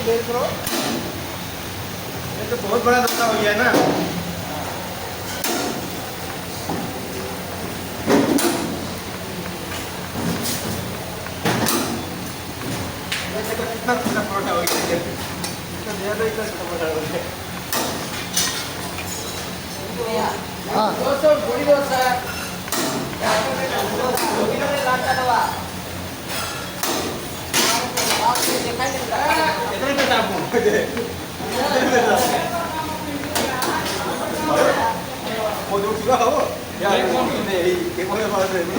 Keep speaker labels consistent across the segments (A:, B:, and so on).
A: देख लो, ये तो बहुत बड़ा धक्का हो गया ना। कितना छोटा परोठा हो गया, इतना ज्यादा इतना छोटा परोठा हो गया। हाँ दोस्तों बड़ी दोस्त है mau juga kamu ya ini mau apa ini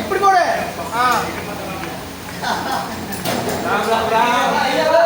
A: இப்படி போடு. ராம் ராம் ராம்.